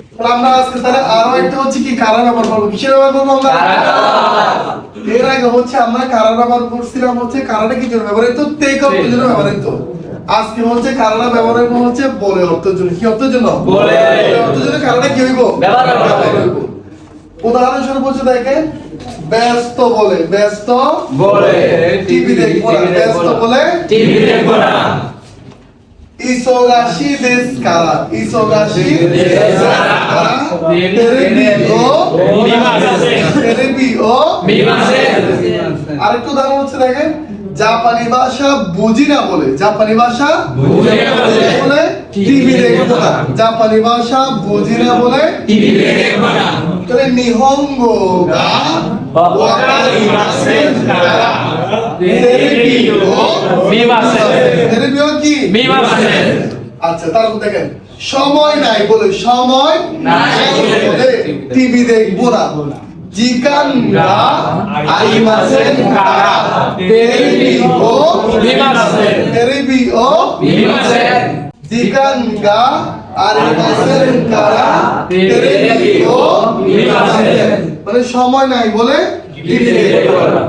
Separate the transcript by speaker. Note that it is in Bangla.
Speaker 1: আমরা আজকে তাহলে আরো একটা হচ্ছে কি কারা ব্যবহার করবো, কিসের ব্যবহার করবো আমরা? এর আগে হচ্ছে আমরা কারা ব্যবহার করছিলাম হচ্ছে কারাটা কি জন্য ব্যবহৃত, টেক অর্থের জন্য ব্যবহৃত। আজকে হচ্ছে কারাটা ব্যবহার করবো হচ্ছে বলে অর্থের জন্য। কি অর্থের জন্য? বলে অর্থের জন্য কারাটা কি হইব? ব্যবহার হইব। উদাহরণস্বরূপ হচ্ছে দেখেন, ব্যস্ত বলে, ব্যস্ত বলে টিভি দেখবো না, ব্যস্ত বলে টিভি দেখবো না। ইসোগাশি দেশ কারা, ইসোগাশি দেশ কারা, তেরেবি ও মিমাসে। আরেকটু উদাহরণ হচ্ছে দেখেন, জাপানি ভাষা বুঝি না বলে, জাপানি ভাষা বুঝি না বলে টিভি দেখবো না, জাপানি ভাষা বুঝি না বলে টিভি দেখবো না। তাহলে নিহঙ্গো গা ওয়াকারিমাসেন কারা, তেরেবি ও মিমাসে, তেরেবি ও কি মিমাসে। আচ্ছা, তারপর দেখেন, সময় নাই বলে, সময় নাই বলে টিভি দেখবো না, জিকান গা আরিমাসেন কারা, তেরেবি ও মিমাসে, তেরেবি ও মিমাসে। জিকান গা আরিমাসেন কারা, তেরেবি ও মিমাসে, মানে সময় নাই বলে টিভি দেখবো না।